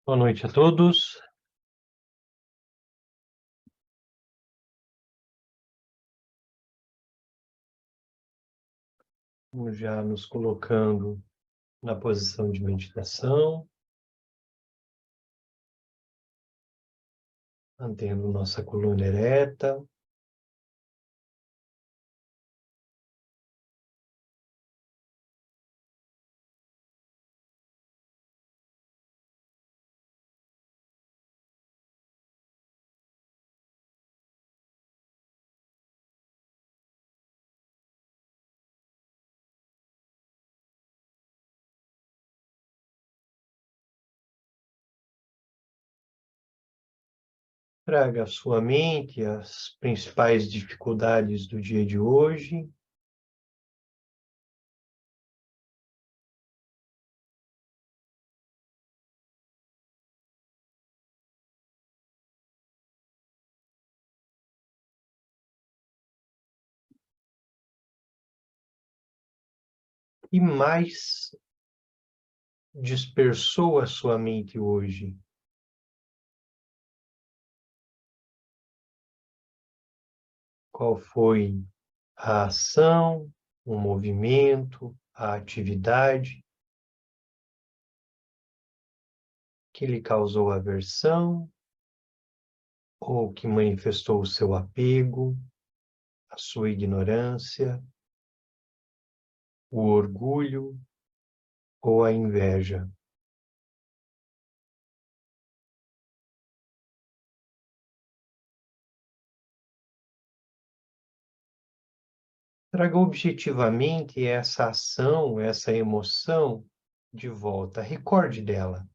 Boa noite a todos. Vamos já nos colocando na posição de meditação, mantendo nossa coluna ereta. Traga à sua mente as principais dificuldades do dia de hoje. E mais dispersou a sua mente hoje? Qual foi a ação, o movimento, a atividade que lhe causou aversão ou que manifestou o seu apego, a sua ignorância, o orgulho ou a inveja? Traga objetivamente essa ação, essa emoção de volta. Recorde dela.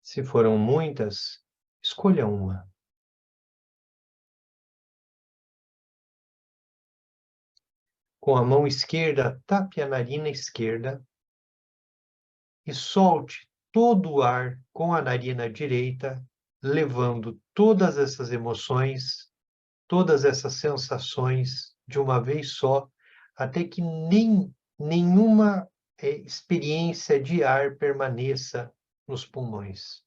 Se foram muitas, escolha uma. Com a mão esquerda, tape a narina esquerda e solte todo o ar com a narina direita, levando todas essas emoções, todas essas sensações de uma vez só, até que nenhuma experiência de ar permaneça nos pulmões.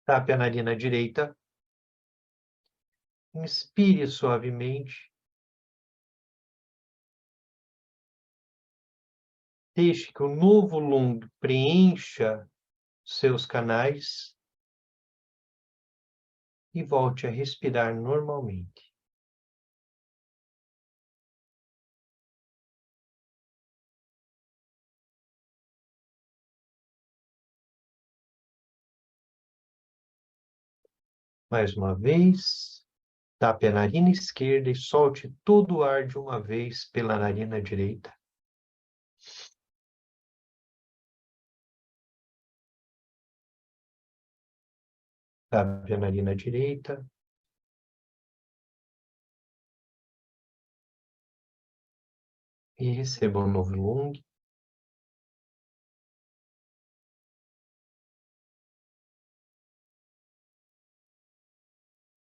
Tape a narina direita, inspire suavemente, deixe que o novo lung preencha seus canais e volte a respirar normalmente. Mais uma vez, tape a narina esquerda e solte todo o ar de uma vez pela narina direita. Tape a narina direita. E receba um novo lung.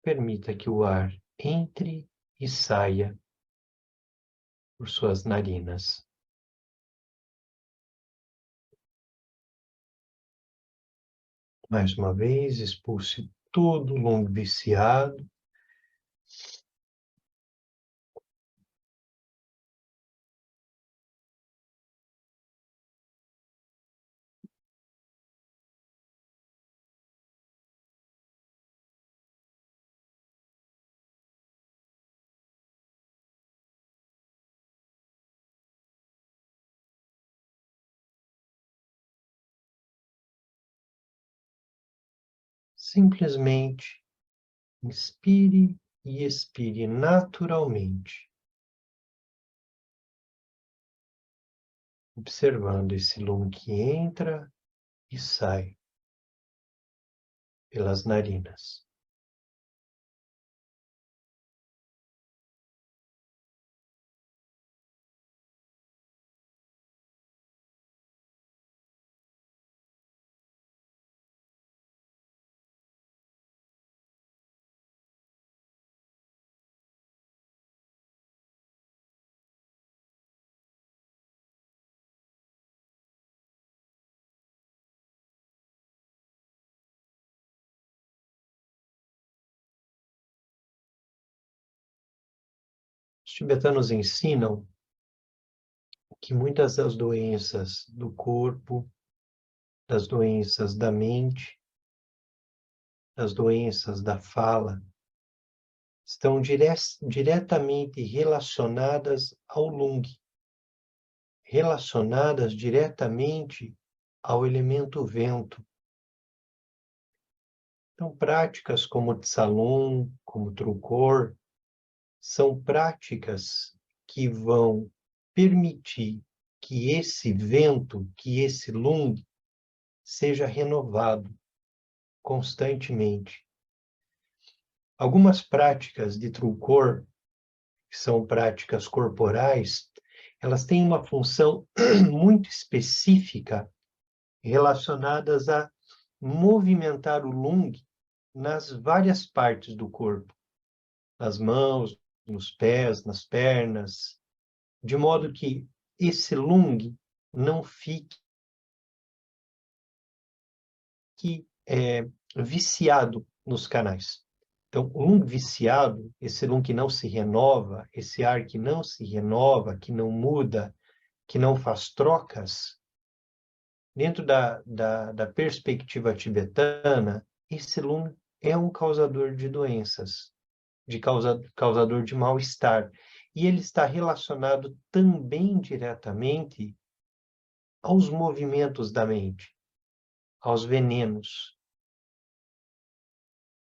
Permita que o ar entre e saia por suas narinas. Mais uma vez, expulse todo o lung viciado. Simplesmente inspire e expire naturalmente, observando esse lung que entra e sai pelas narinas. Os tibetanos ensinam que muitas das doenças do corpo, das doenças da mente, das doenças da fala, estão diretamente relacionadas ao lung, relacionadas diretamente ao elemento vento. Então, práticas como Tsalung, como Trukor, são práticas que vão permitir que esse vento, que esse lung, seja renovado constantemente. Algumas práticas de Trukor, que são práticas corporais, elas têm uma função muito específica relacionadas a movimentar o lung nas várias partes do corpo, nas mãos, nos pés, nas pernas, de modo que esse lung não fique viciado nos canais. Então, o lung viciado, esse lung que não se renova, esse ar que não se renova, que não muda, que não faz trocas, dentro da perspectiva tibetana, esse lung é um causador de doenças, causador de mal-estar. E ele está relacionado também diretamente aos movimentos da mente, aos venenos.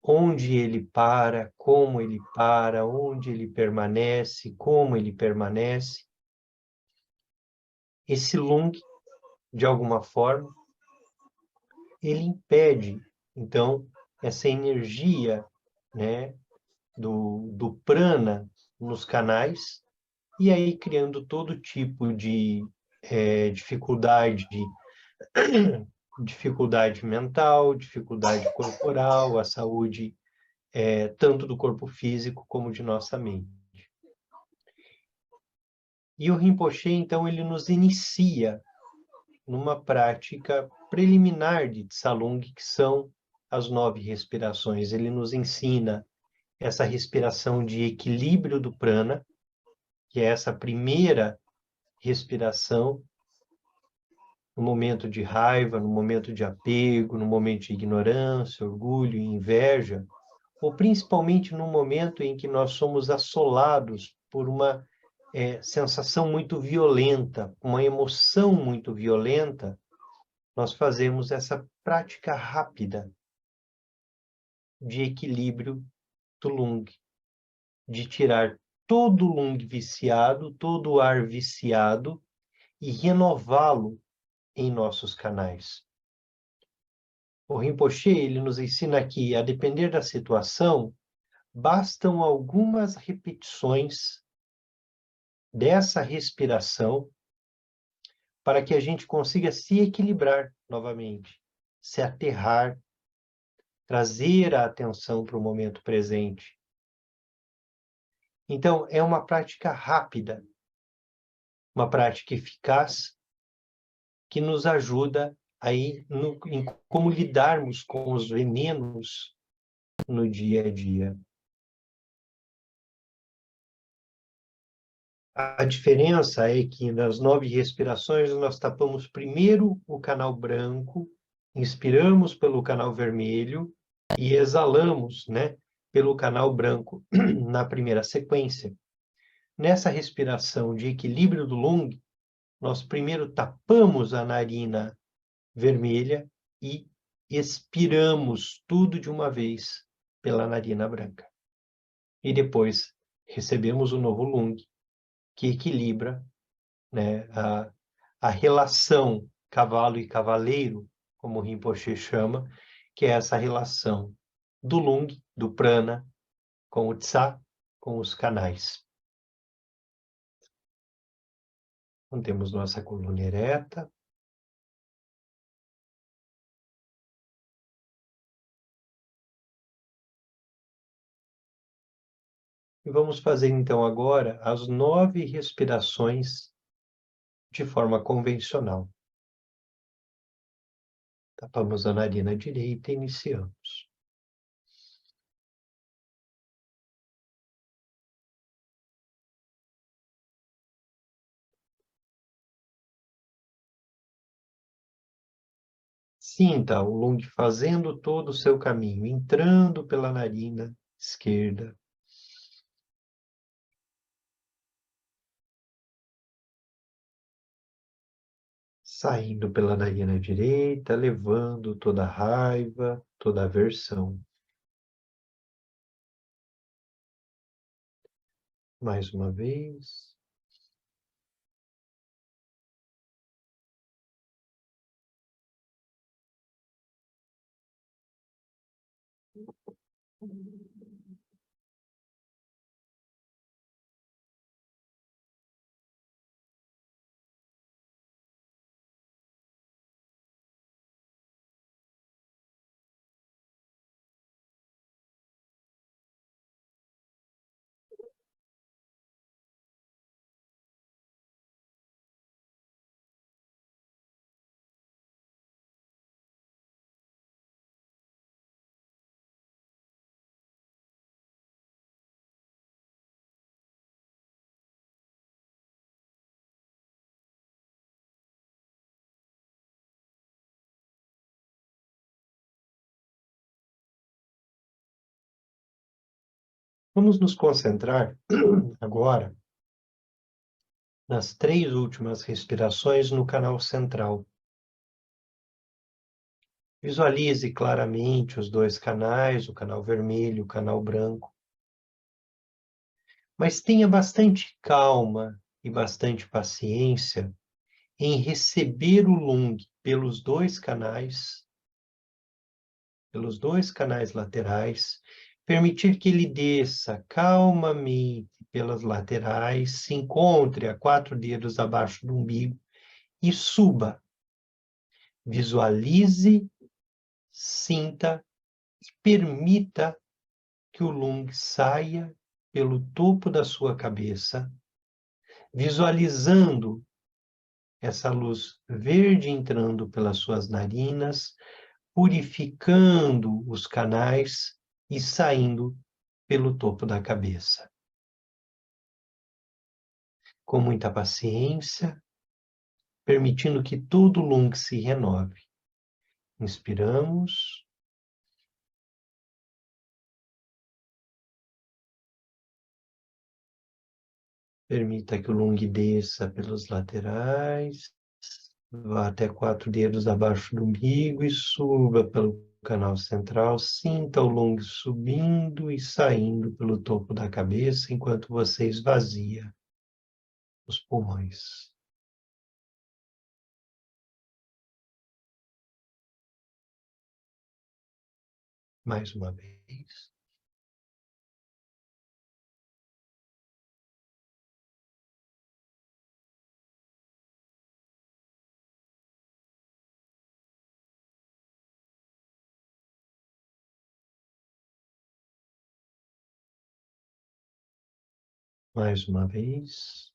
Onde ele para, como ele para, onde ele permanece, como ele permanece. Esse lung, de alguma forma, ele impede, então, essa energia, né, do prana nos canais, e aí criando todo tipo de dificuldade, dificuldade mental, dificuldade corporal, a saúde tanto do corpo físico como de nossa mente. E o Rinpoche, então, ele nos inicia numa prática preliminar de Tsalung, que são as 9 respirações. Ele nos ensina essa respiração de equilíbrio do prana, que é essa primeira respiração no momento de raiva, no momento de apego, no momento de ignorância, orgulho e inveja, ou principalmente no momento em que nós somos assolados por uma sensação muito violenta, uma emoção muito violenta, nós fazemos essa prática rápida de equilíbrio do lung, de tirar todo o lung viciado, todo o ar viciado e renová-lo em nossos canais. O Rinpoche, ele nos ensina que, a depender da situação, bastam algumas repetições dessa respiração para que a gente consiga se equilibrar novamente, se aterrar, trazer a atenção para o momento presente. Então, é uma prática rápida, uma prática eficaz, que nos ajuda aí em como lidarmos com os venenos no dia a dia. A diferença é que nas 9 respirações nós tapamos primeiro o canal branco, inspiramos pelo canal vermelho e exalamos, né, pelo canal branco na primeira sequência. Nessa respiração de equilíbrio do lung, nós primeiro tapamos a narina vermelha e expiramos tudo de uma vez pela narina branca. E depois recebemos o novo lung, que equilibra, né, a relação cavalo e cavaleiro, como o Rinpoche chama, que é essa relação do lung, do prana, com o tsa, com os canais. Mantemos nossa coluna ereta. E vamos fazer, então, agora as 9 respirações de forma convencional. Tapamos a narina direita e iniciamos. Sinta o Lung fazendo todo o seu caminho, entrando pela narina esquerda, saindo pela narina direita, levando toda a raiva, toda a aversão. Mais uma vez. Vamos nos concentrar agora nas 3 últimas respirações no canal central. Visualize claramente os 2 canais, o canal vermelho e o canal branco. Mas tenha bastante calma e bastante paciência em receber o Lung pelos 2 canais laterais, permitir que ele desça calmamente pelas laterais, se encontre a 4 dedos abaixo do umbigo e suba. Visualize, sinta e permita que o Lung saia pelo topo da sua cabeça, visualizando essa luz verde entrando pelas suas narinas, purificando os canais e saindo pelo topo da cabeça. Com muita paciência, permitindo que todo o Lung se renove. Inspiramos. Permita que o Lung desça pelos laterais, vá até 4 dedos abaixo do umbigo e suba pelo canal central. Sinta o Lung subindo e saindo pelo topo da cabeça enquanto você esvazia os pulmões. Mais uma vez. Mais uma vez.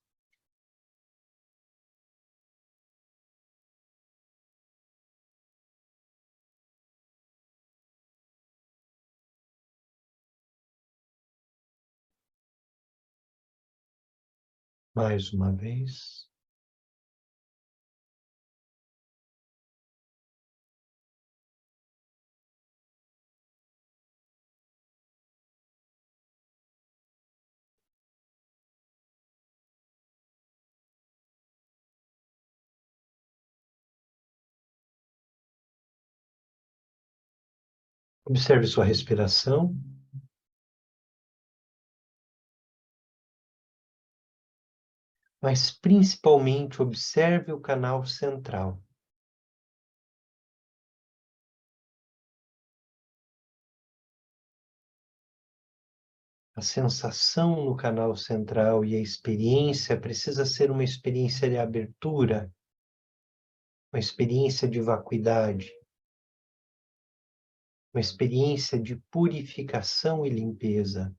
Mais uma vez. Observe sua respiração. Mas principalmente observe o canal central. A sensação no canal central e a experiência precisa ser uma experiência de abertura, uma experiência de vacuidade, uma experiência de purificação e limpeza.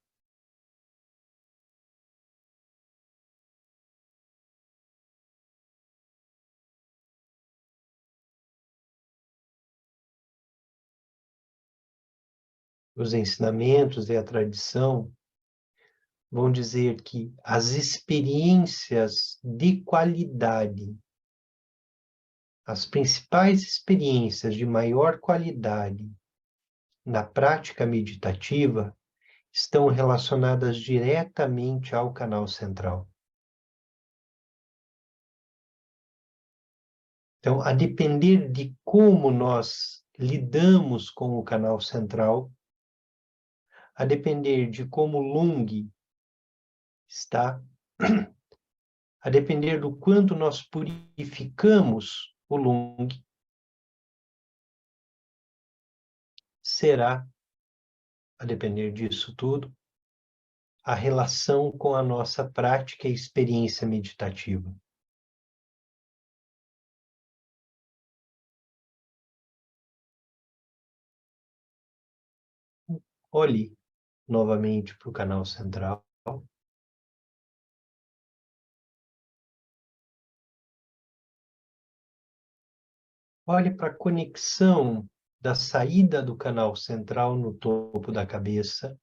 Os ensinamentos e a tradição vão dizer que as experiências de qualidade, as principais experiências de maior qualidade na prática meditativa estão relacionadas diretamente ao canal central. Então, a depender de como nós lidamos com o canal central, a depender de como o Lung está, a depender do quanto nós purificamos o Lung, será, a depender disso tudo, a relação com a nossa prática e experiência meditativa. Olhe novamente para o canal central. Olhe para a conexão da saída do canal central no topo da cabeça.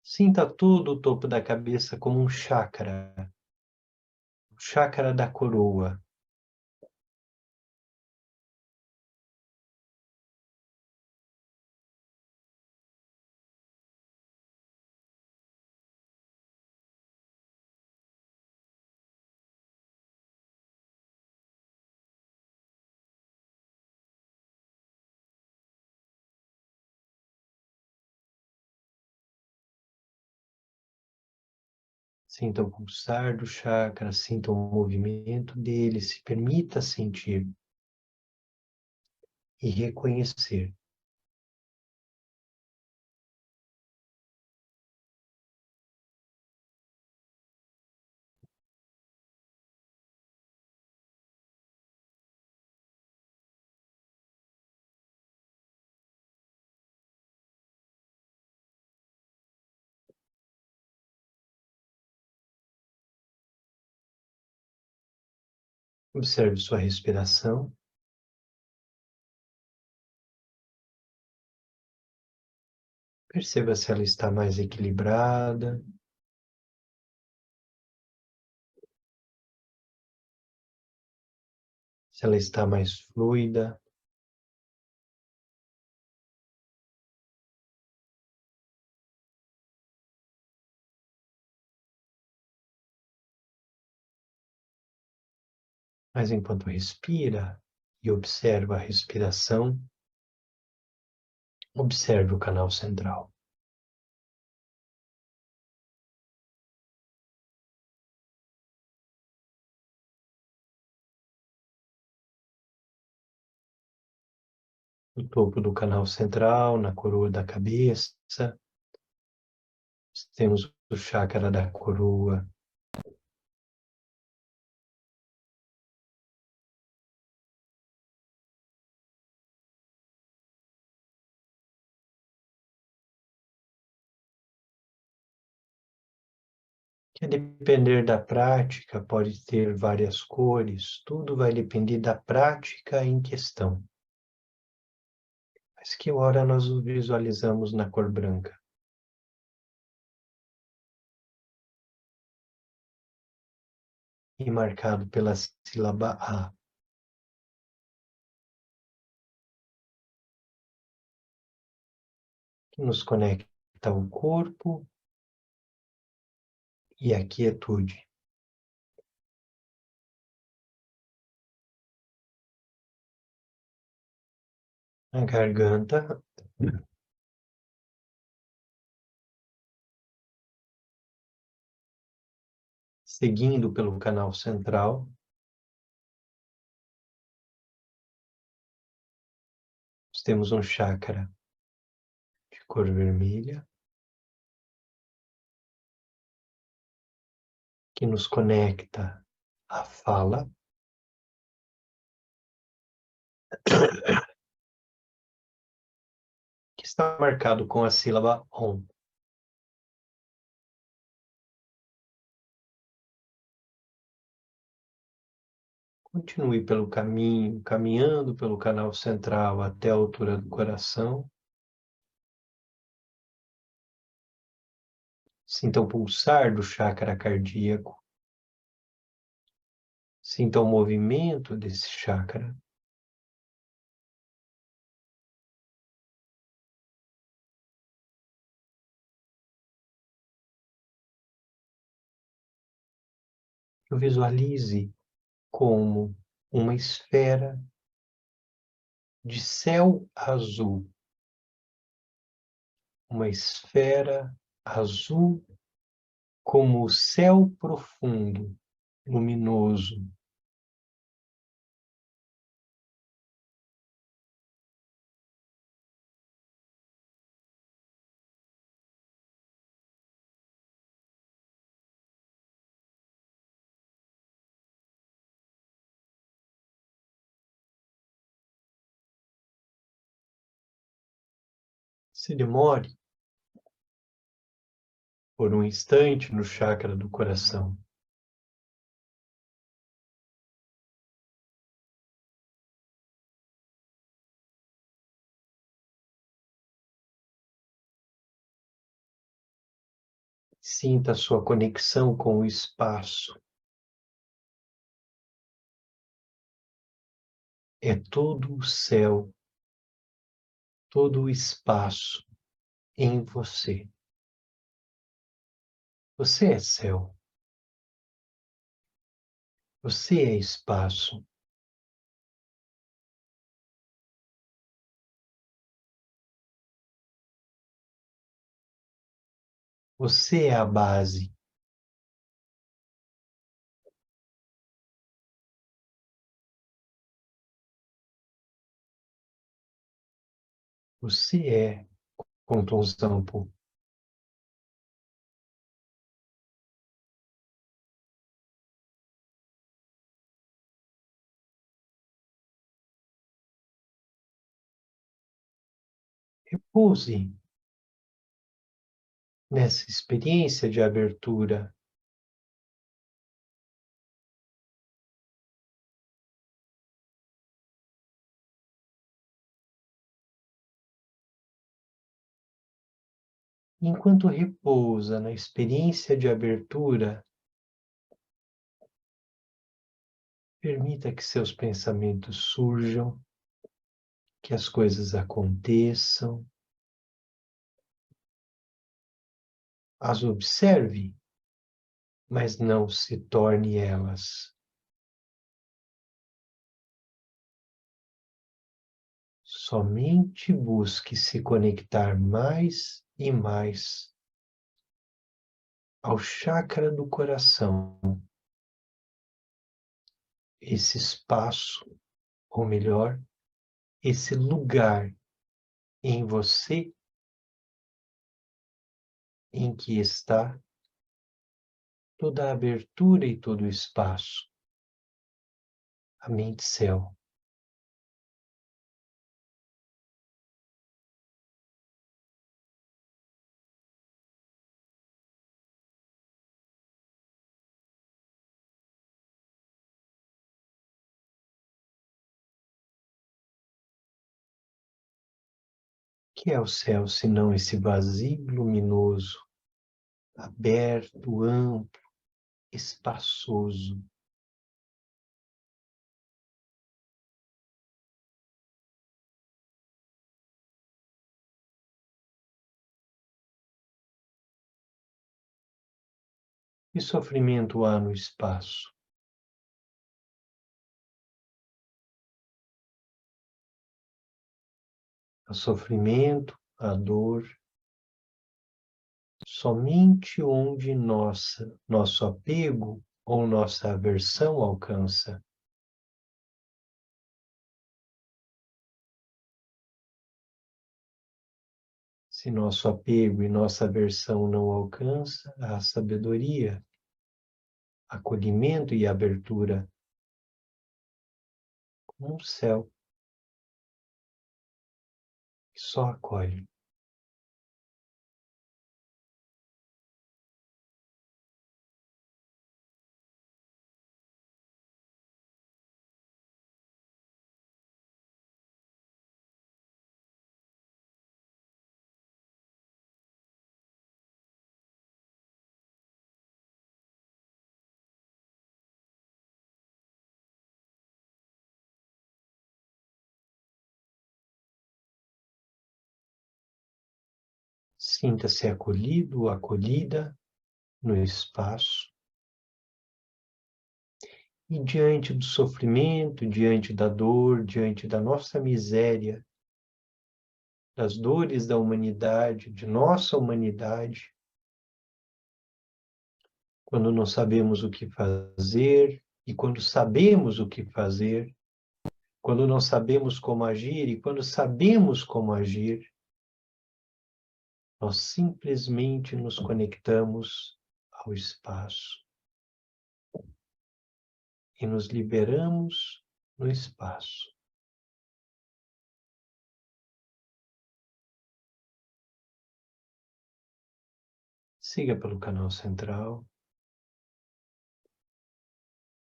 Sinta todo o topo da cabeça como um chakra, o chakra da coroa. Sinta o pulsar do chakra, sinta o movimento dele, se permita sentir e reconhecer. Observe sua respiração. Perceba se ela está mais equilibrada, se ela está mais fluida. Mas enquanto respira e observa a respiração, observe o canal central. No topo do canal central, na coroa da cabeça, temos o chakra da coroa. Que a depender da prática, pode ter várias cores, tudo vai depender da prática em questão. Mas que hora nós o visualizamos na cor branca? E marcado pela sílaba A. Que nos conecta ao corpo e à quietude. A garganta, seguindo pelo canal central, nós temos um chakra de cor vermelha, que nos conecta à fala, que está marcado com a sílaba OM. Continue pelo caminho, caminhando pelo canal central até a altura do coração. Sinta o pulsar do chakra cardíaco. Sinta o movimento desse chakra. Eu visualize como uma esfera de céu azul. Uma esfera azul como o céu profundo, luminoso. Se demore por um instante no chakra do coração. Sinta a sua conexão com o espaço. É todo o céu, todo o espaço em você. Você é céu. Você é espaço. Você é a base. Você é Contonsampo. Repouse nessa experiência de abertura. Enquanto repousa na experiência de abertura, permita que seus pensamentos surjam, que as coisas aconteçam. As observe, mas não se torne elas. Somente busque se conectar mais e mais ao chakra do coração, esse espaço, ou melhor, esse lugar em você em que está toda a abertura e todo o espaço, a mente-céu. Que é o céu, senão esse vazio luminoso, aberto, amplo, espaçoso. Que sofrimento há no espaço? Há sofrimento, há dor, somente onde nosso apego ou nossa aversão alcança. Se nosso apego e nossa aversão não alcança, há sabedoria, acolhimento e abertura, como um céu que só acolhe. Sinta-se acolhido, acolhida no espaço. E diante do sofrimento, diante da dor, diante da nossa miséria, das dores da humanidade, de nossa humanidade, quando não sabemos o que fazer e quando sabemos o que fazer, quando não sabemos como agir e quando sabemos como agir, nós simplesmente nos conectamos ao espaço e nos liberamos no espaço. Siga pelo canal central,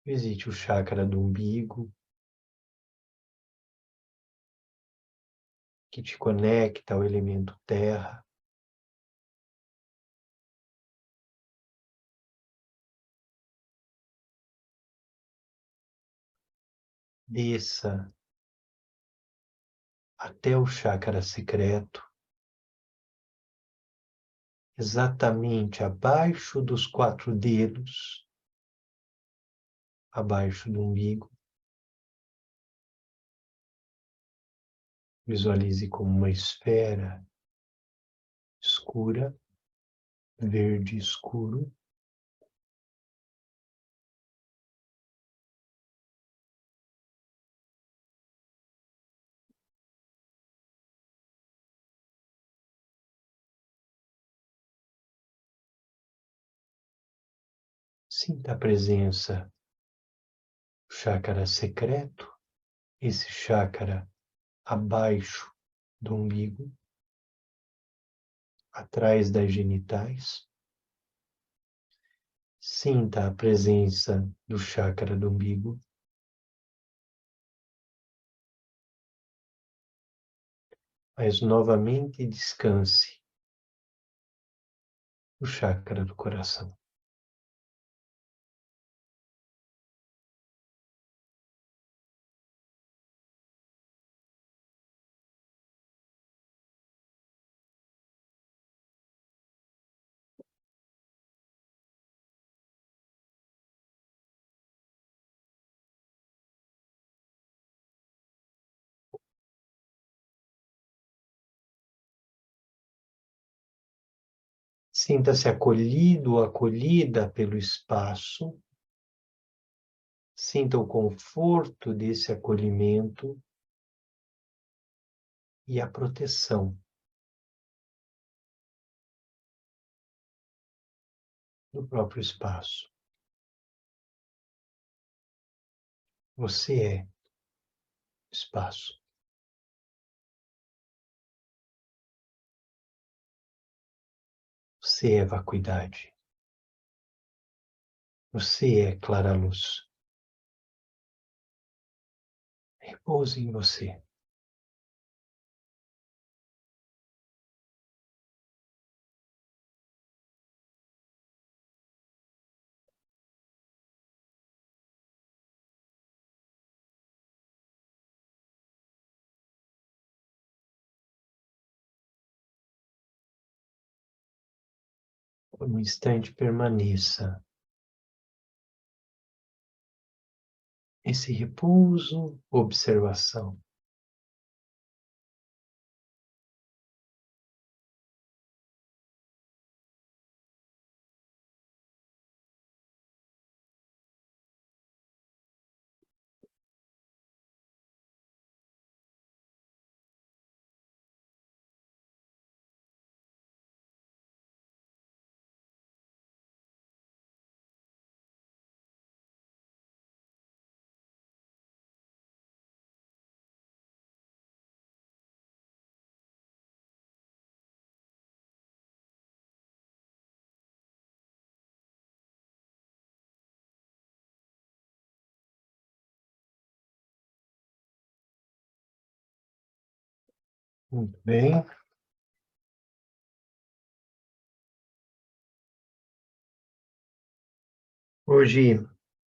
visite o chakra do umbigo, que te conecta ao elemento terra. Desça até o chakra secreto, exatamente abaixo dos 4 dedos, abaixo do umbigo. Visualize como uma esfera escura, verde escuro. Sinta a presença do chakra secreto, esse chakra abaixo do umbigo, atrás das genitais. Sinta a presença do chakra do umbigo, mas novamente descanse no chakra do coração. Sinta-se acolhido, acolhida pelo espaço. Sinta o conforto desse acolhimento e a proteção do próprio espaço. Você é espaço. Você é vacuidade. Você é clara luz. Repouse em você. Por um instante permaneça esse repouso, observação. Muito bem. Hoje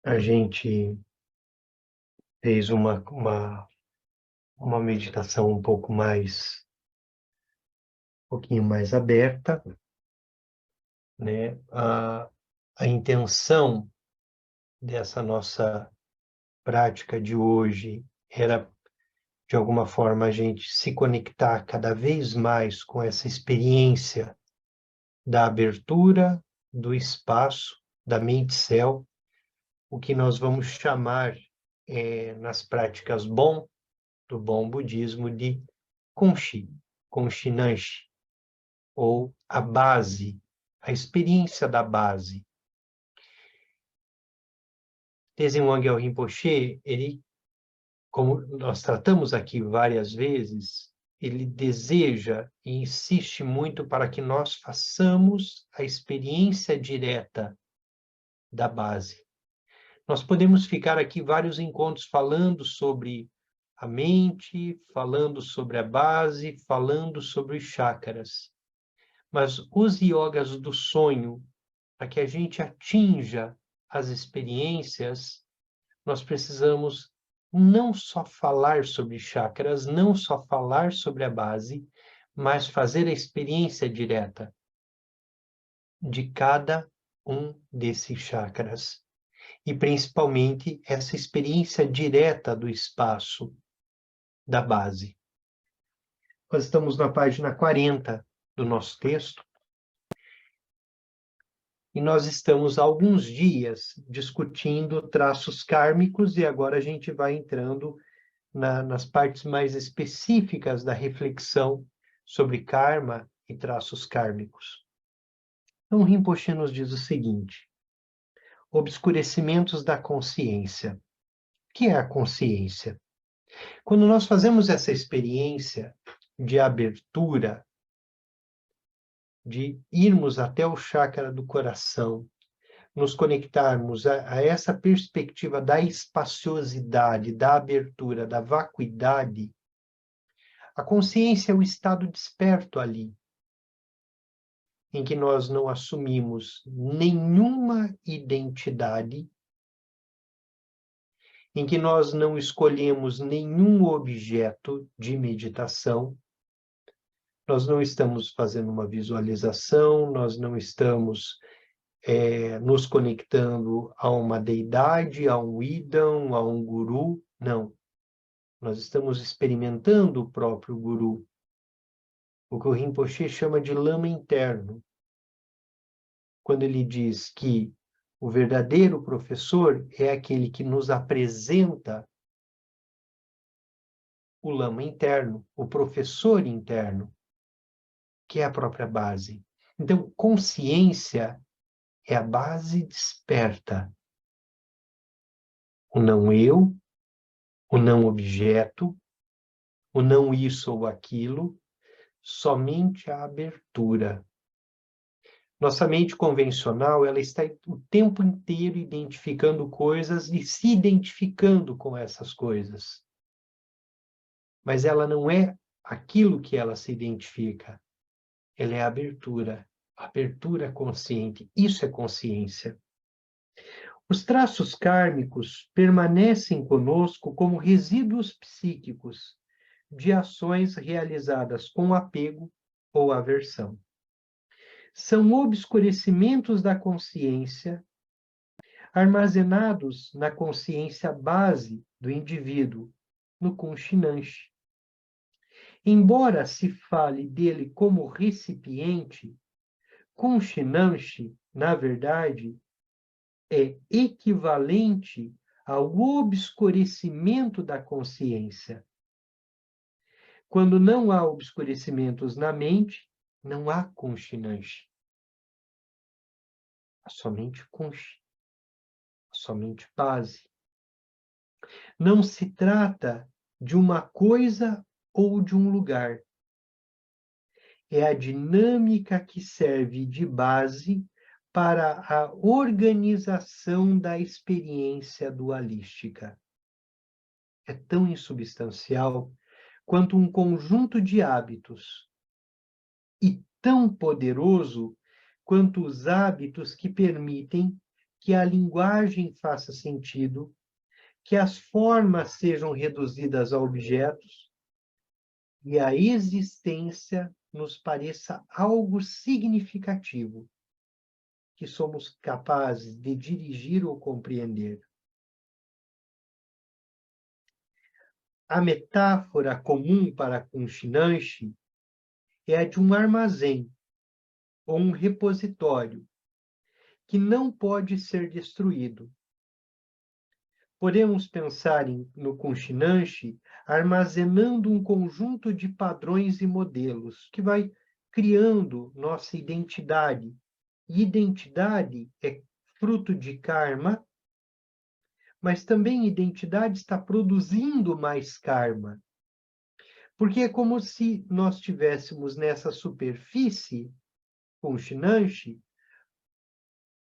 a gente fez uma meditação um pouco mais pouquinho mais aberta, né? A intenção dessa nossa prática de hoje era, de alguma forma, a gente se conectar cada vez mais com essa experiência da abertura, do espaço, da mente-céu, o que nós vamos chamar, nas práticas do bom budismo, de Konshi, Konshinanshi, ou a base, a experiência da base. Tenzin Wangyal Rinpoche, ele, como nós tratamos aqui várias vezes, ele deseja e insiste muito para que nós façamos a experiência direta da base. Nós podemos ficar aqui vários encontros falando sobre a mente, falando sobre a base, falando sobre os chakras. Mas os yogas do sonho, para que a gente atinja as experiências, nós precisamos não só falar sobre chakras, não só falar sobre a base, mas fazer a experiência direta de cada um desses chakras. E principalmente essa experiência direta do espaço da base. Nós estamos na página 40 do nosso texto, e nós estamos há alguns dias discutindo traços kármicos, e agora a gente vai entrando nas partes mais específicas da reflexão sobre karma e traços kármicos. Então, Rinpoche nos diz o seguinte: obscurecimentos da consciência. O que é a consciência? Quando nós fazemos essa experiência de abertura, de irmos até o chakra do coração, nos conectarmos a essa perspectiva da espaciosidade, da abertura, da vacuidade, a consciência é o estado desperto ali, em que nós não assumimos nenhuma identidade, em que nós não escolhemos nenhum objeto de meditação, nós não estamos fazendo uma visualização, nós não estamos nos conectando a uma deidade, a um idam, a um guru, não. Nós estamos experimentando o próprio guru, o que o Rinpoche chama de lama interno, quando ele diz que o verdadeiro professor é aquele que nos apresenta o lama interno, o professor interno, que é a própria base. Então, consciência é a base desperta. O não eu, o não objeto, o não isso ou aquilo, somente a abertura. Nossa mente convencional, ela está o tempo inteiro identificando coisas e se identificando com essas coisas. Mas ela não é aquilo que ela se identifica. Ela é a abertura consciente. Isso é consciência. Os traços kármicos permanecem conosco como resíduos psíquicos de ações realizadas com apego ou aversão. São obscurecimentos da consciência armazenados na consciência base do indivíduo, no Kunshinanshi. Embora se fale dele como recipiente, Kunshinanshi, na verdade, é equivalente ao obscurecimento da consciência. Quando não há obscurecimentos na mente, não há Kunshinanshi. Há somente Kunshi, somente base. Não se trata de uma coisa ou de um lugar. É a dinâmica que serve de base para a organização da experiência dualística. É tão insubstancial quanto um conjunto de hábitos e tão poderoso quanto os hábitos que permitem que a linguagem faça sentido, que as formas sejam reduzidas a objetos e a existência nos pareça algo significativo, que somos capazes de dirigir ou compreender. A metáfora comum para Kunshinanshi é a de um armazém ou um repositório que não pode ser destruído. Podemos pensar no Kunshinanshi armazenando um conjunto de padrões e modelos que vai criando nossa identidade. E identidade é fruto de karma, mas também identidade está produzindo mais karma. Porque é como se nós tivéssemos nessa superfície, Kunshinanshi,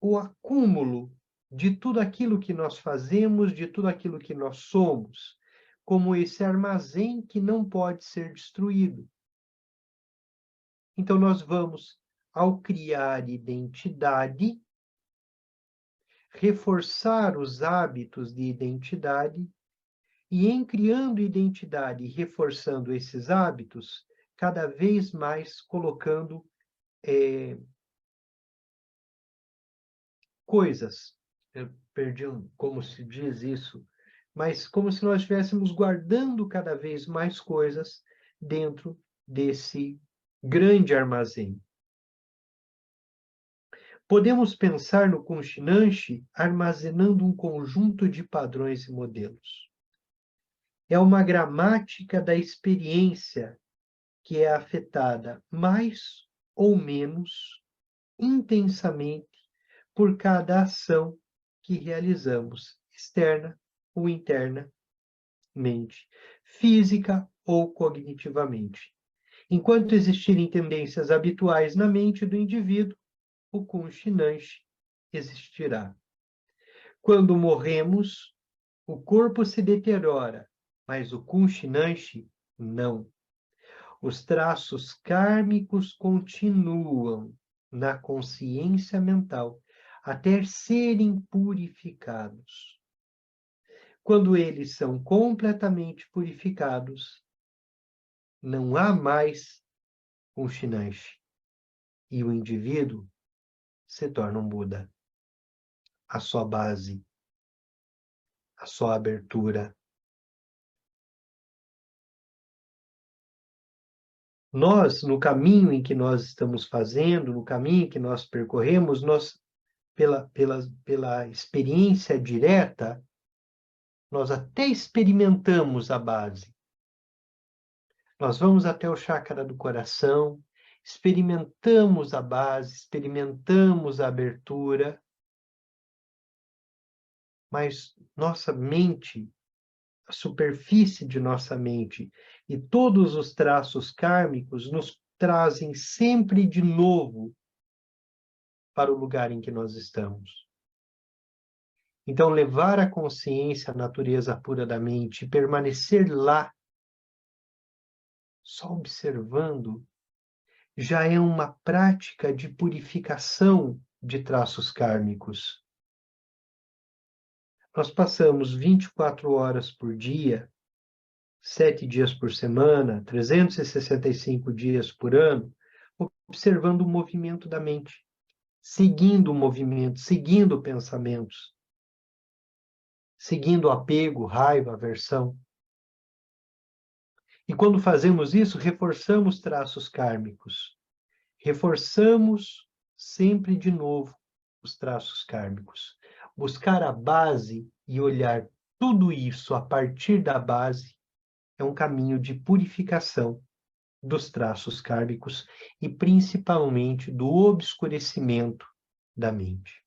o acúmulo de tudo aquilo que nós fazemos, de tudo aquilo que nós somos, como esse armazém que não pode ser destruído. Então, nós vamos, ao criar identidade, reforçar os hábitos de identidade, e em criando identidade e reforçando esses hábitos, cada vez mais colocando coisas, eu perdi como se diz isso, mas como se nós estivéssemos guardando cada vez mais coisas dentro desse grande armazém. Podemos pensar no Kunshinanshi armazenando um conjunto de padrões e modelos. É uma gramática da experiência que é afetada mais ou menos intensamente por cada ação que realizamos, externa ou internamente, física ou cognitivamente. Enquanto existirem tendências habituais na mente do indivíduo, o Kunshinanshi existirá. Quando morremos, o corpo se deteriora, mas o Kunshinanshi não. Os traços kármicos continuam na consciência mental até serem purificados. Quando eles são completamente purificados, não há mais Kunshinanshi e o indivíduo se torna um Buda. A sua base, a sua abertura. Nós, no caminho em que nós estamos fazendo, no caminho que nós percorremos, nós, pela experiência direta, nós até experimentamos a base. Nós vamos até o chácara do coração, experimentamos a base, experimentamos a abertura, mas nossa mente, a superfície de nossa mente e todos os traços kármicos nos trazem sempre de novo para o lugar em que nós estamos. Então, levar a consciência à natureza pura da mente e permanecer lá, só observando, já é uma prática de purificação de traços kármicos. Nós passamos 24 horas por dia, 7 dias por semana, 365 dias por ano, observando o movimento da mente, seguindo o movimento, seguindo pensamentos, seguindo apego, raiva, aversão. E quando fazemos isso, reforçamos traços kármicos. Reforçamos sempre de novo os traços kármicos. Buscar a base e olhar tudo isso a partir da base é um caminho de purificação dos traços kármicos e principalmente do obscurecimento da mente.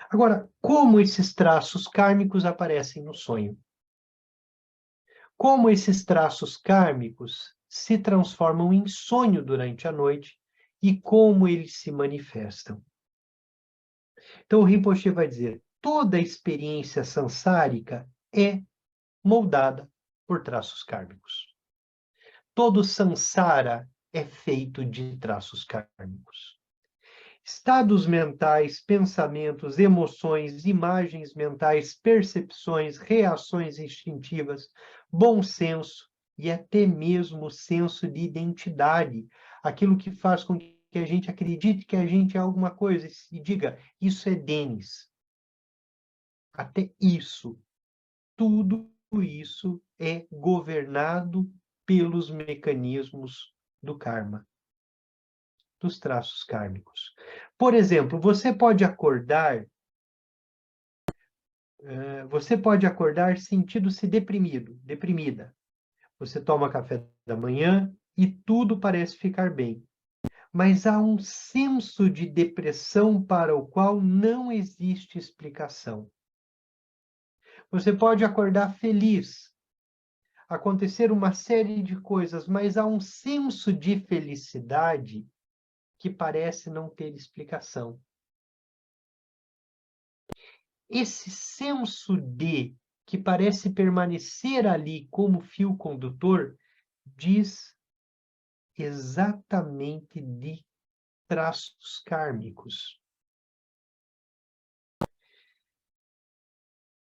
Agora, como esses traços kármicos aparecem no sonho? Como esses traços kármicos se transformam em sonho durante a noite e como eles se manifestam? Então, o Rinpoche vai dizer, toda experiência samsárica é moldada por traços kármicos. Todo samsara é feito de traços kármicos. Estados mentais, pensamentos, emoções, imagens mentais, percepções, reações instintivas, bom senso e até mesmo o senso de identidade, aquilo que faz com que a gente acredite que a gente é alguma coisa e diga, isso é Denis. Até isso, tudo isso é governado pelos mecanismos do karma, dos traços kármicos. Por exemplo, você pode acordar sentindo-se deprimido, deprimida. Você toma café da manhã e tudo parece ficar bem. Mas há um senso de depressão para o qual não existe explicação. Você pode acordar feliz, acontecer uma série de coisas, mas há um senso de felicidade que parece não ter explicação. Esse senso de que parece permanecer ali como fio condutor diz exatamente de traços kármicos.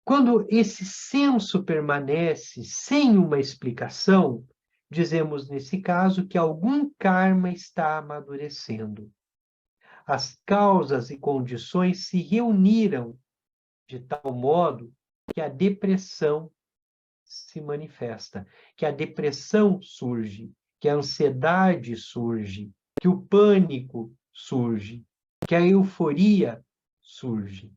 Quando esse senso permanece sem uma explicação, dizemos nesse caso que algum karma está amadurecendo. As causas e condições se reuniram de tal modo que a depressão se manifesta, que a depressão surge, que a ansiedade surge, que o pânico surge, que a euforia surge.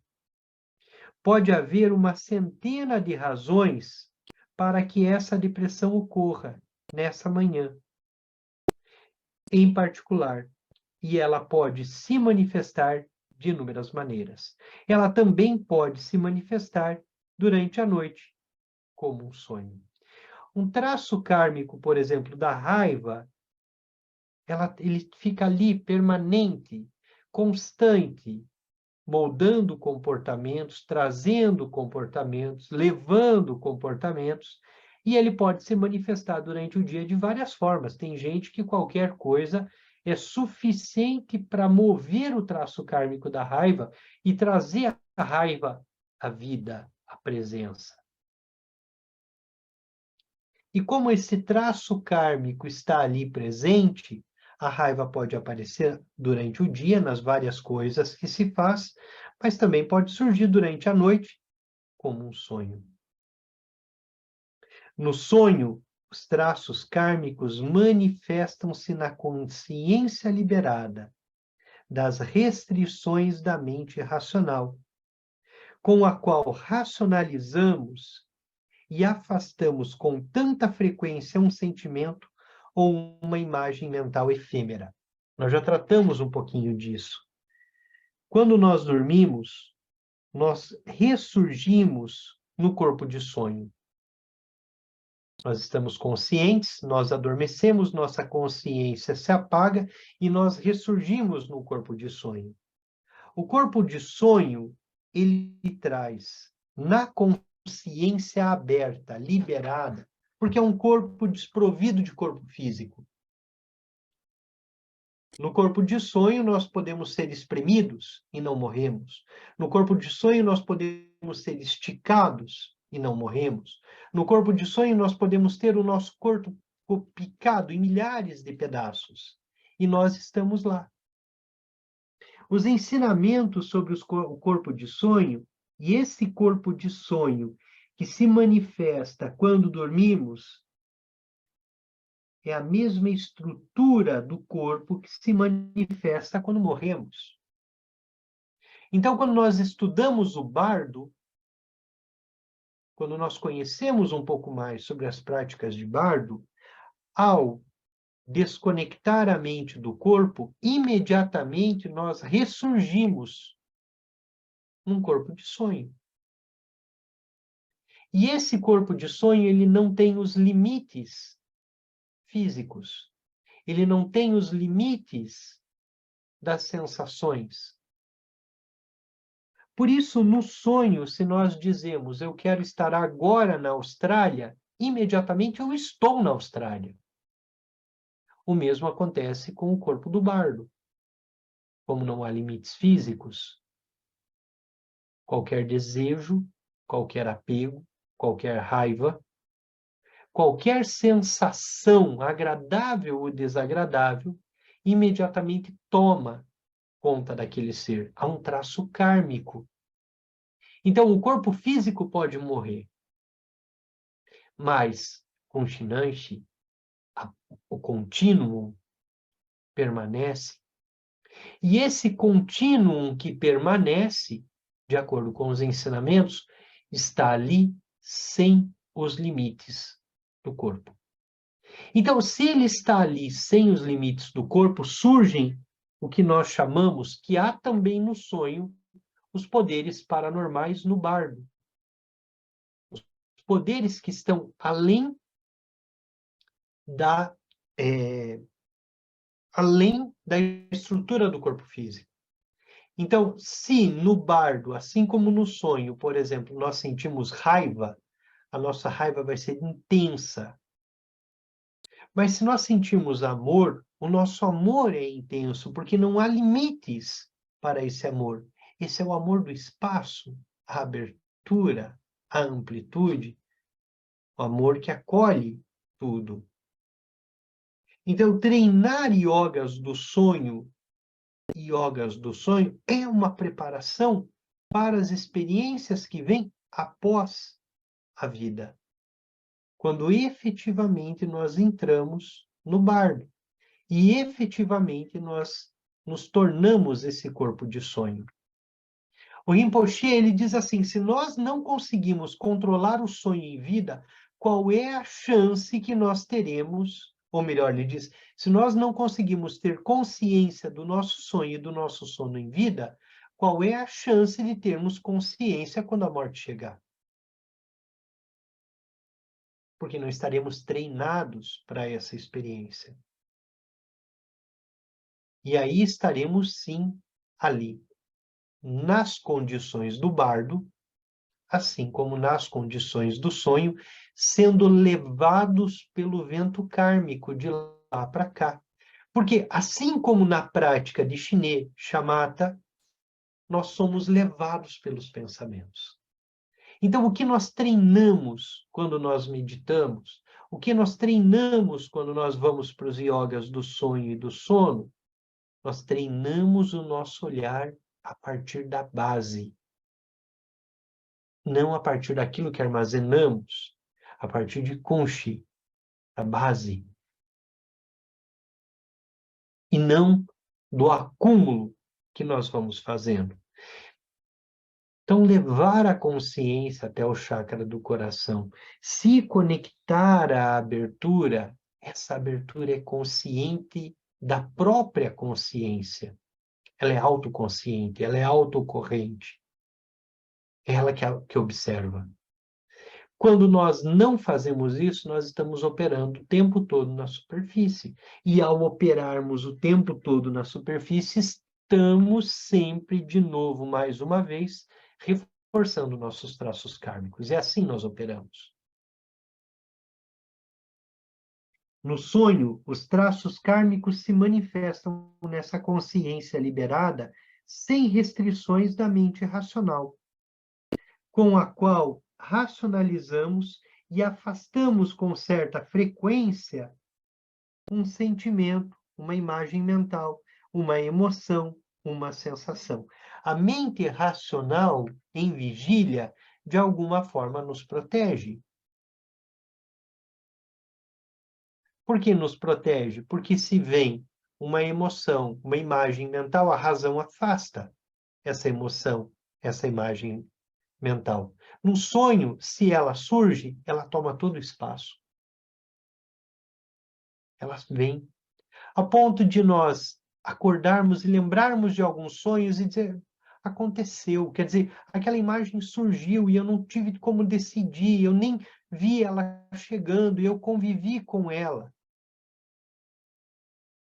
Pode haver uma centena de razões para que essa depressão ocorra nessa manhã, em particular, e ela pode se manifestar de inúmeras maneiras. Ela também pode se manifestar durante a noite, como um sonho. Um traço kármico, por exemplo, da raiva, ele fica ali permanente, constante, moldando comportamentos, trazendo comportamentos, levando comportamentos, e ele pode se manifestar durante o dia de várias formas. Tem gente que qualquer coisa é suficiente para mover o traço kármico da raiva e trazer a raiva à vida, à presença. E como esse traço kármico está ali presente, a raiva pode aparecer durante o dia, nas várias coisas que se faz, mas também pode surgir durante a noite, como um sonho. No sonho, os traços kármicos manifestam-se na consciência liberada das restrições da mente racional, com a qual racionalizamos e afastamos com tanta frequência um sentimento ou uma imagem mental efêmera. Nós já tratamos um pouquinho disso. Quando nós dormimos, nós ressurgimos no corpo de sonho. Nós estamos conscientes, nós adormecemos, nossa consciência se apaga e nós ressurgimos no corpo de sonho. O corpo de sonho, ele traz na consciência aberta, liberada, porque é um corpo desprovido de corpo físico. No corpo de sonho, nós podemos ser espremidos e não morremos. No corpo de sonho, nós podemos ser esticados e não morremos. No corpo de sonho, nós podemos ter o nosso corpo picado em milhares de pedaços. E nós estamos lá. Os ensinamentos sobre o corpo de sonho, e esse corpo de sonho que se manifesta quando dormimos, é a mesma estrutura do corpo que se manifesta quando morremos. Então, quando nós estudamos o bardo, quando nós conhecemos um pouco mais sobre as práticas de bardo, ao desconectar a mente do corpo, imediatamente nós ressurgimos num corpo de sonho. E esse corpo de sonho, ele não tem os limites físicos. Ele não tem os limites das sensações. Por isso, no sonho, se nós dizemos, eu quero estar agora na Austrália, imediatamente eu estou na Austrália. O mesmo acontece com o corpo do bardo. Como não há limites físicos, qualquer desejo, qualquer apego, qualquer raiva, qualquer sensação agradável ou desagradável imediatamente toma conta daquele ser. Há um traço kármico. Então, o corpo físico pode morrer, mas com Shinanshi, o contínuo permanece. E esse contínuo que permanece, de acordo com os ensinamentos, está ali sem os limites do corpo. Então, se ele está ali sem os limites do corpo, surgem o que nós chamamos, que há também no sonho, os poderes paranormais no bardo. Os poderes que estão além da, além da estrutura do corpo físico. Então, se no bardo, assim como no sonho, por exemplo, nós sentimos raiva, a nossa raiva vai ser intensa. Mas se nós sentimos amor, o nosso amor é intenso, porque não há limites para esse amor. Esse é o amor do espaço, a abertura, a amplitude, o amor que acolhe tudo. Então, treinar yogas do sonho, é uma preparação para as experiências que vêm após a vida. Quando efetivamente nós entramos no bardo e efetivamente nós nos tornamos esse corpo de sonho. O Rinpoche, ele diz assim, se nós não conseguimos controlar o sonho em vida, qual é a chance que nós teremos, ou melhor, ele diz, se nós não conseguimos ter consciência do nosso sonho e do nosso sono em vida, qual é a chance de termos consciência quando a morte chegar? Porque não estaremos treinados para essa experiência. E aí estaremos, sim, ali, nas condições do bardo, assim como nas condições do sonho, sendo levados pelo vento kármico de lá para cá. Porque, assim como na prática de Shiné, Shamatha, nós somos levados pelos pensamentos. Então, o que nós treinamos quando nós meditamos, o que nós treinamos quando nós vamos para os yogas do sonho e do sono, nós treinamos o nosso olhar a partir da base, não a partir daquilo que armazenamos, a partir de Kunshi, a base, e não do acúmulo que nós vamos fazendo. Então, levar a consciência até o chakra do coração, se conectar à abertura, essa abertura é consciente da própria consciência. Ela é autoconsciente, ela é autocorrente. É ela que observa. Quando nós não fazemos isso, nós estamos operando o tempo todo na superfície. E ao operarmos o tempo todo na superfície, estamos sempre, de novo, mais uma vez, reforçando nossos traços kármicos. É assim nós operamos. No sonho, os traços kármicos se manifestam nessa consciência liberada, sem restrições da mente racional, com a qual racionalizamos e afastamos com certa frequência um sentimento, uma imagem mental, uma emoção, uma sensação. A mente racional, em vigília, de alguma forma nos protege. Por que nos protege? Porque se vem uma emoção, uma imagem mental, a razão afasta essa emoção, essa imagem mental. No sonho, se ela surge, ela toma todo o espaço. Ela vem a ponto de nós acordarmos e lembrarmos de alguns sonhos e dizer, aconteceu. Quer dizer, aquela imagem surgiu e eu não tive como decidir, eu nem vi ela chegando e eu convivi com ela.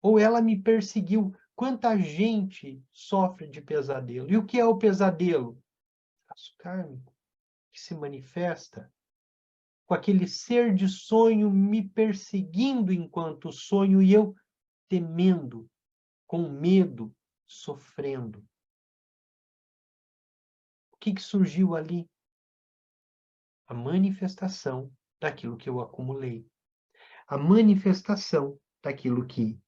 Ou ela me perseguiu. Quanta gente sofre de pesadelo. E o que é o pesadelo? Traço kármico que se manifesta com aquele ser de sonho me perseguindo enquanto sonho e eu temendo, com medo, sofrendo. O que surgiu ali? A manifestação daquilo que eu acumulei. A manifestação daquilo que,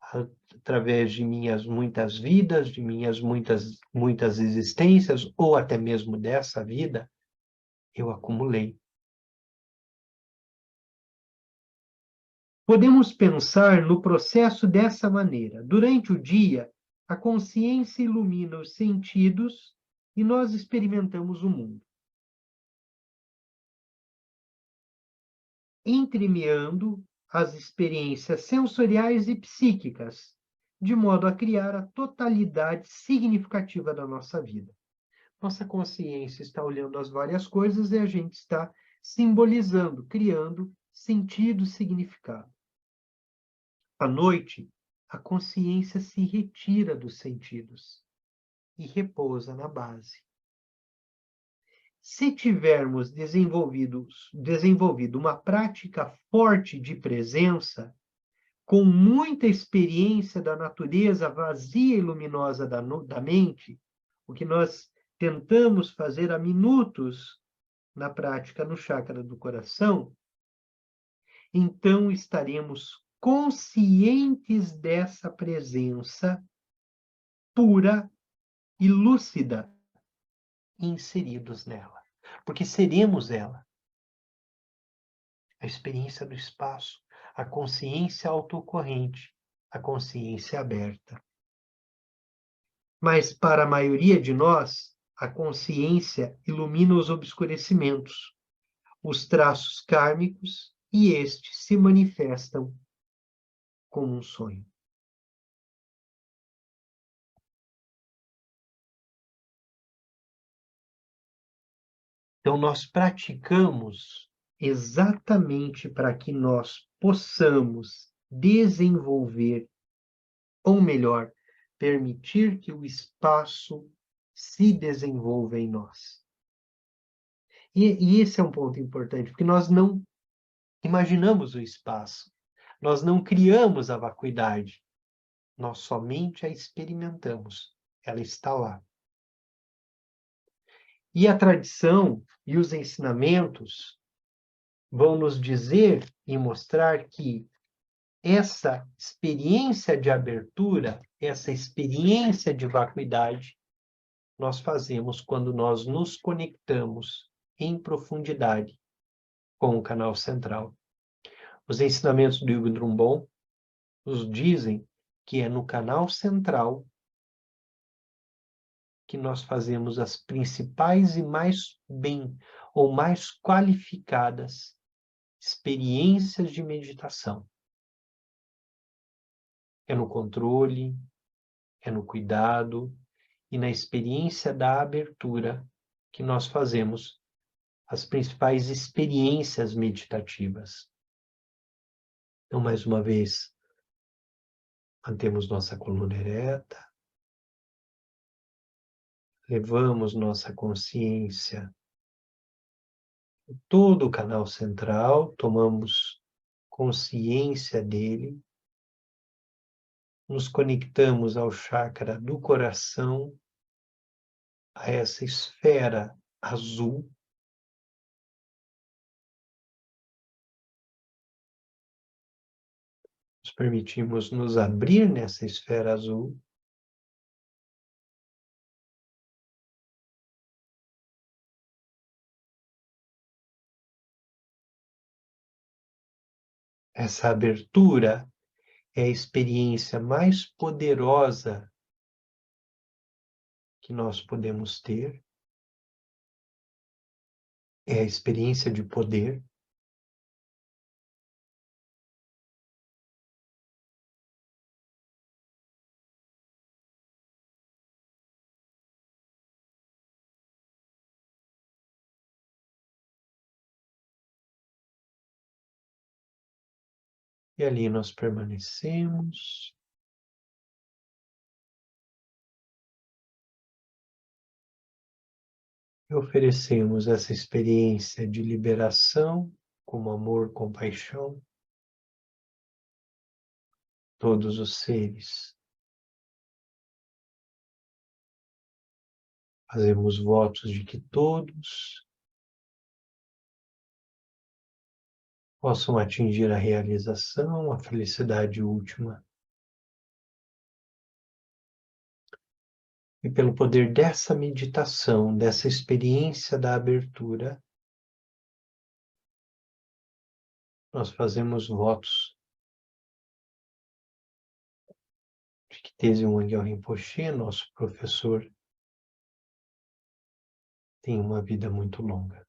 através de minhas muitas vidas, de minhas muitas existências, ou até mesmo dessa vida, eu acumulei. Podemos pensar no processo dessa maneira. Durante o dia, a consciência ilumina os sentidos e nós experimentamos o mundo, entremeando as experiências sensoriais e psíquicas, de modo a criar a totalidade significativa da nossa vida. Nossa consciência está olhando as várias coisas e a gente está simbolizando, criando sentido, significado. À noite, a consciência se retira dos sentidos e repousa na base. Se tivermos desenvolvido uma prática forte de presença, com muita experiência da natureza vazia e luminosa da mente, o que nós tentamos fazer há minutos na prática no chakra do coração, então estaremos conscientes dessa presença pura e lúcida inseridos nela, porque seremos ela. A experiência do espaço, a consciência autocorrente, a consciência aberta. Mas para a maioria de nós, a consciência ilumina os obscurecimentos, os traços kármicos, e estes se manifestam como um sonho. Então, nós praticamos exatamente para que nós possamos desenvolver, ou melhor, permitir que o espaço se desenvolva em nós. E esse é um ponto importante, porque nós não imaginamos o espaço, nós não criamos a vacuidade, nós somente a experimentamos, ela está lá. E a tradição e os ensinamentos vão nos dizer e mostrar que essa experiência de abertura, essa experiência de vacuidade, nós fazemos quando nós nos conectamos em profundidade com o canal central. Os ensinamentos do Yugo Drumbon nos dizem que é no canal central que nós fazemos as principais e mais bem ou mais qualificadas experiências de meditação. É no controle, é no cuidado e na experiência da abertura que nós fazemos as principais experiências meditativas. Então, mais uma vez, mantemos nossa coluna ereta, levamos nossa consciência todo o canal central, tomamos consciência dele, nos conectamos ao chakra do coração, a essa esfera azul, nos permitimos nos abrir nessa esfera azul, essa abertura é a experiência mais poderosa que nós podemos ter, é a experiência de poder. E ali nós permanecemos. E oferecemos essa experiência de liberação, como amor, compaixão, todos os seres. Fazemos votos de que todos possam atingir a realização, a felicidade última. E pelo poder dessa meditação, dessa experiência da abertura, nós fazemos votos de que Tenzin Wangyal Rinpoche, nosso professor, tem uma vida muito longa.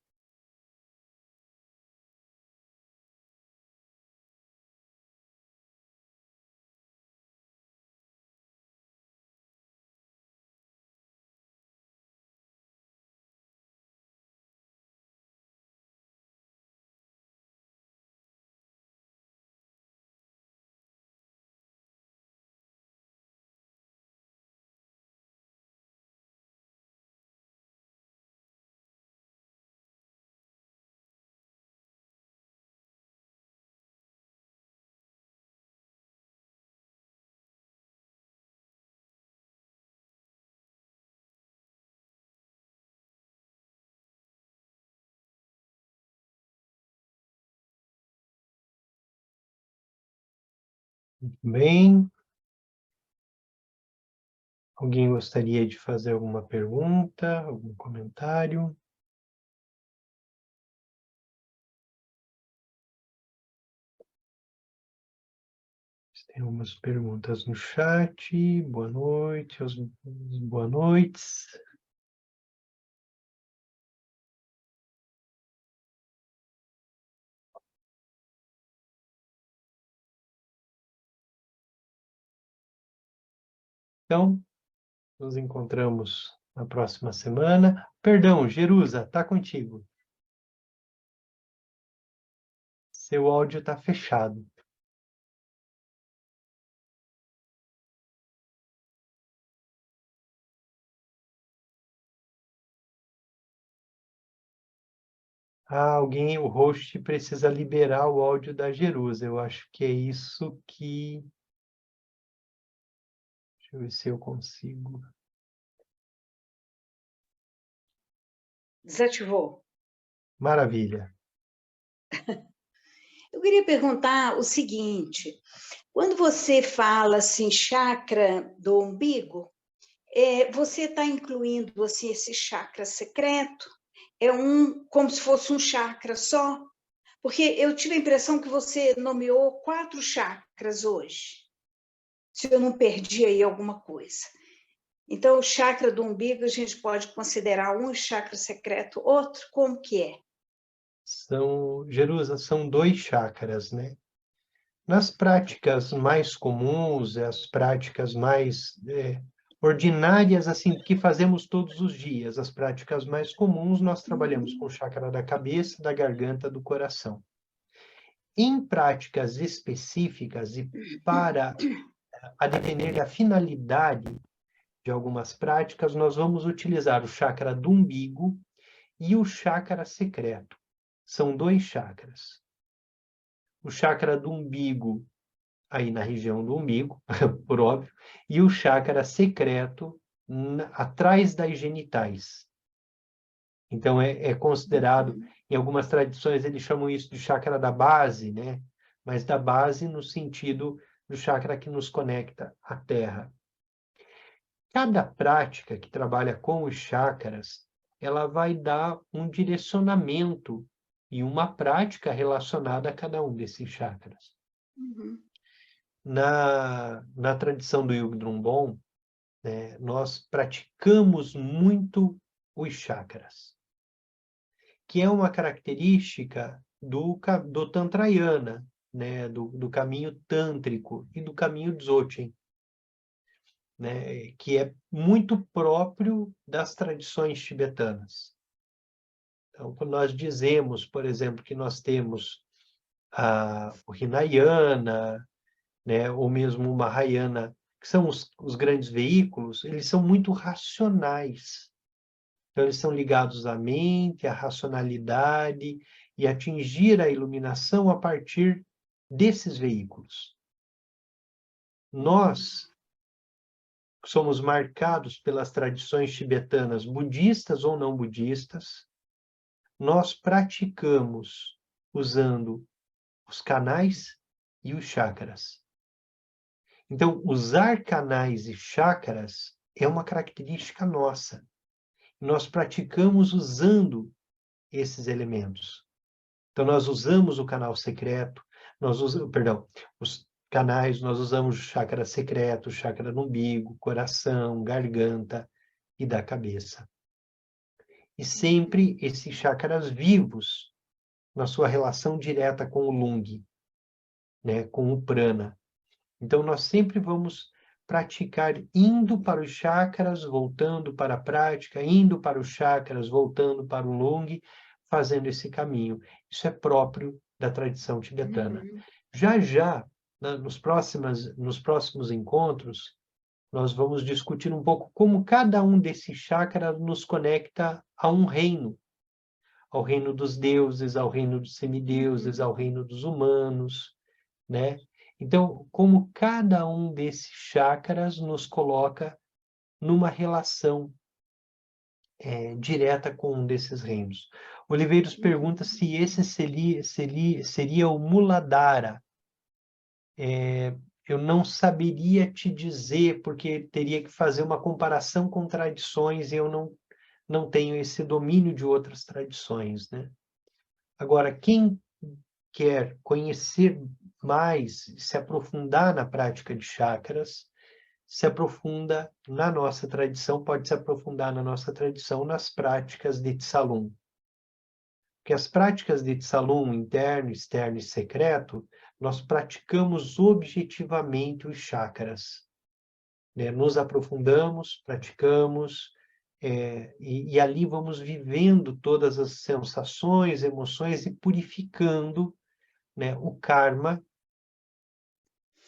Bem, alguém gostaria de fazer alguma pergunta, algum comentário? Tem algumas perguntas no chat. Boa noite, boa noites. Então, nos encontramos na próxima semana. Perdão, Jerusa, está contigo. Seu áudio está fechado. O host precisa liberar o áudio da Jerusa. Eu acho que é isso que... Deixa eu ver se eu consigo. Desativou. Maravilha. Eu queria perguntar o seguinte, quando você fala assim, chakra do umbigo, você está incluindo assim, esse chakra secreto? É como se fosse um chakra só? Porque eu tive a impressão que você nomeou 4 chakras hoje, se eu não perdi aí alguma coisa. Então, o chakra do umbigo a gente pode considerar um chakra secreto, outro, como que é? Jerusa, são 2 chakras, né? Nas práticas mais comuns, as práticas mais ordinárias, assim, que fazemos todos os dias, as práticas mais comuns, nós trabalhamos com o chakra da cabeça, da garganta, do coração. Em práticas específicas e para a depender da finalidade de algumas práticas, nós vamos utilizar o chakra do umbigo e o chakra secreto. São 2 chakras. O chakra do umbigo, aí na região do umbigo, por óbvio, e o chakra secreto atrás das genitais. Então, é considerado, em algumas tradições, eles chamam isso de chakra da base, né? Mas da base no sentido do chakra que nos conecta à Terra. Cada prática que trabalha com os chakras, ela vai dar um direcionamento e uma prática relacionada a cada um desses chakras. Uhum. Na tradição do Yugdrum Bon, nós praticamos muito os chakras, que é uma característica do Tantrayana, né? do caminho tântrico e do caminho Dzogchen, né? Que é muito próprio das tradições tibetanas. Então, quando nós dizemos, por exemplo, que nós temos o Hinayana, né? Ou mesmo o Mahayana, que são os grandes veículos, eles são muito racionais. Então, eles são ligados à mente, à racionalidade e atingir a iluminação a partir desses veículos. Nós somos marcados pelas tradições tibetanas, budistas ou não budistas, nós praticamos usando os canais e os chakras. Então, usar canais e chakras é uma característica nossa. Nós praticamos usando esses elementos. Então, nós usamos o canal secreto, os canais, nós usamos o chakra secreto, o chakra no umbigo, coração, garganta e da cabeça. E sempre esses chakras vivos, na sua relação direta com o Lung, né, com o prana. Então, nós sempre vamos praticar indo para os chakras, voltando para a prática, indo para os chakras, voltando para o Lung, fazendo esse caminho. Isso é próprio da tradição tibetana. Já já, nos próximos encontros, nós vamos discutir um pouco como cada um desses chakras nos conecta a um reino, ao reino dos deuses, ao reino dos semideuses, ao reino dos humanos, né? Então, como cada um desses chakras nos coloca numa relação direta com um desses reinos. Oliveiros pergunta se esse seria o Muladhara. Eu não saberia te dizer, porque teria que fazer uma comparação com tradições e eu não tenho esse domínio de outras tradições, né? Agora, quem quer conhecer mais, se aprofundar na prática de chakras, se aprofunda na nossa tradição, pode se aprofundar na nossa tradição nas práticas de Tsalum. Porque as práticas de Tsalum, interno, externo e secreto, nós praticamos objetivamente os chakras, né? Nos aprofundamos, praticamos, e ali vamos vivendo todas as sensações, emoções e purificando, né, o karma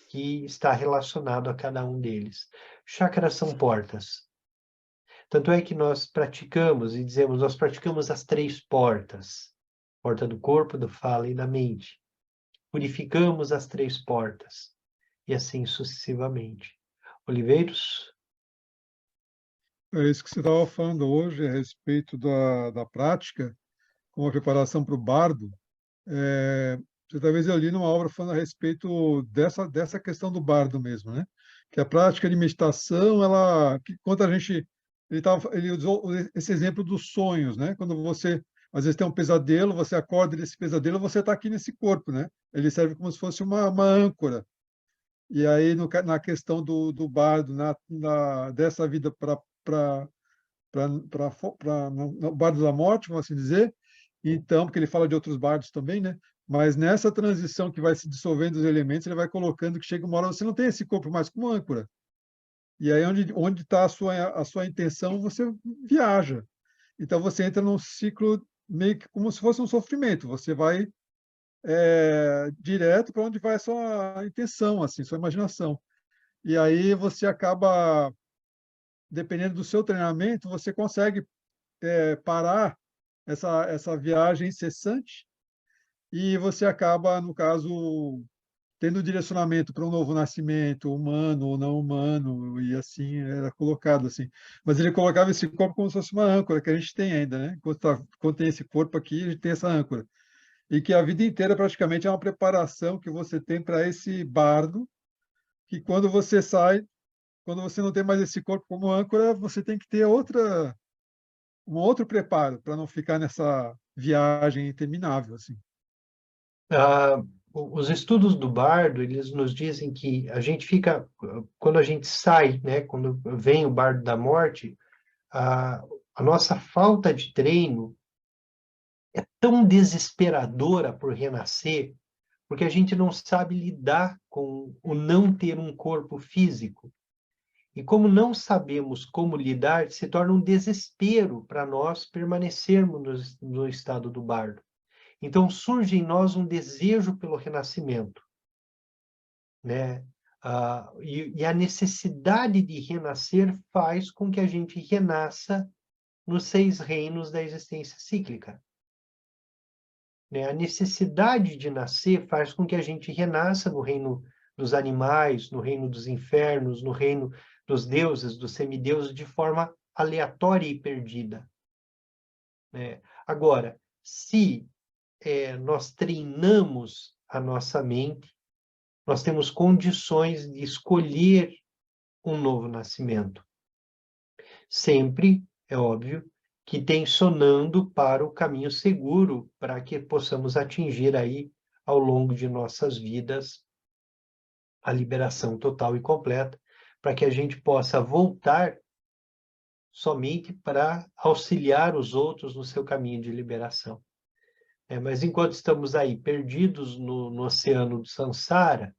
que está relacionado a cada um deles. Chakras são portas. Tanto é que nós praticamos e dizemos, nós praticamos as 3 portas. Porta do corpo, do fala e da mente. Purificamos as 3 portas. E assim sucessivamente. Oliveiros? É isso que você estava falando hoje a respeito da prática, como a preparação para o bardo. Certa vez eu li numa obra falando a respeito dessa questão do bardo mesmo, né? Que a prática de meditação, que quando a gente, ele usou esse exemplo dos sonhos, né? Quando você às vezes tem um pesadelo, você acorda desse pesadelo, você está aqui nesse corpo, né? Ele serve como se fosse uma âncora. E aí na questão do bardo, dessa vida no bardo da morte, vamos assim dizer. Então, porque ele fala de outros bardos também, né? Mas nessa transição que vai se dissolvendo os elementos, ele vai colocando que chega uma hora você não tem esse corpo mais como âncora. E aí onde está a sua intenção, você viaja. Então você entra num ciclo meio que como se fosse um sofrimento. Você vai direto para onde vai a sua intenção, assim, sua imaginação. E aí você acaba, dependendo do seu treinamento, você consegue parar essa viagem incessante e você acaba, no caso, tendo direcionamento para um novo nascimento, humano ou não humano, e assim era colocado assim. Mas ele colocava esse corpo como se fosse uma âncora que a gente tem ainda, né? Quando tem esse corpo aqui, a gente tem essa âncora. E que a vida inteira praticamente é uma preparação que você tem para esse bardo, que quando você sai, quando você não tem mais esse corpo como âncora, você tem que ter um outro preparo para não ficar nessa viagem interminável, assim. Os estudos do bardo, eles nos dizem que a gente fica, quando a gente sai, né, quando vem o bardo da morte, a nossa falta de treino é tão desesperadora por renascer, porque a gente não sabe lidar com o não ter um corpo físico. E como não sabemos como lidar, se torna um desespero para nós permanecermos no estado do bardo. Então surge em nós um desejo pelo renascimento, né? E a necessidade de renascer faz com que a gente renasça nos 6 reinos da existência cíclica. Né? A necessidade de nascer faz com que a gente renasça no reino dos animais, no reino dos infernos, no reino dos deuses, dos semideuses, de forma aleatória e perdida. Né? Agora, se nós treinamos a nossa mente, nós temos condições de escolher um novo nascimento. Sempre, é óbvio, que tensionando para o caminho seguro, para que possamos atingir aí, ao longo de nossas vidas, a liberação total e completa, para que a gente possa voltar somente para auxiliar os outros no seu caminho de liberação. Mas enquanto estamos aí perdidos no oceano do Sansara,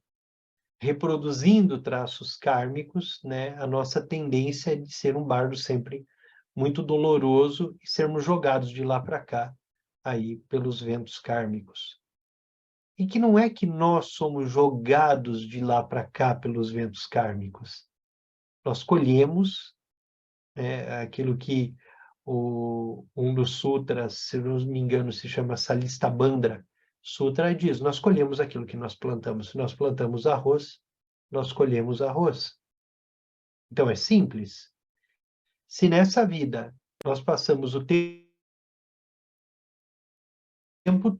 reproduzindo traços kármicos, né, a nossa tendência é de ser um bardo sempre muito doloroso e sermos jogados de lá para cá, aí pelos ventos kármicos. E que não é que nós somos jogados de lá para cá pelos ventos kármicos. Nós colhemos aquilo que um dos sutras, se não me engano, se chama Salistabandra Sutra, diz, nós colhemos aquilo que nós plantamos. Se nós plantamos arroz, nós colhemos arroz. Então, é simples. Se nessa vida nós passamos o tempo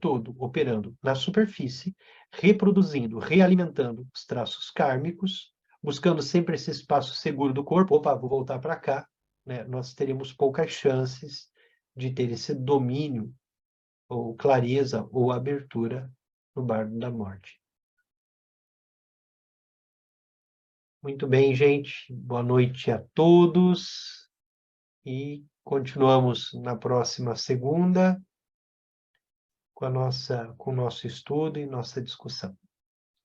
todo operando na superfície, reproduzindo, realimentando os traços kármicos, buscando sempre esse espaço seguro do corpo, opa, vou voltar para cá, né? Nós teremos poucas chances de ter esse domínio, ou clareza, ou abertura no bardo da morte. Muito bem, gente. Boa noite a todos. E continuamos na próxima segunda com o nosso estudo e nossa discussão.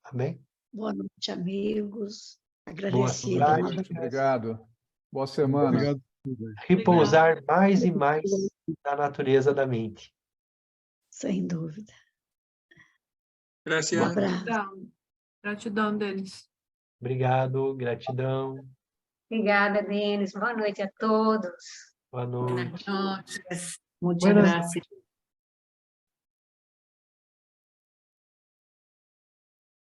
Amém? Boa noite, amigos. Boa Agradecida. noite. Obrigado. Boa semana. Obrigado. Repousar mais e mais na natureza da mente. Sem dúvida. Um Gracias. abraço. Gratidão, Denis. Obrigado, gratidão. Obrigada, Denis. Boa noite a todos. Boa noite. Buenas noches. Muchas Buenas gracias. noches.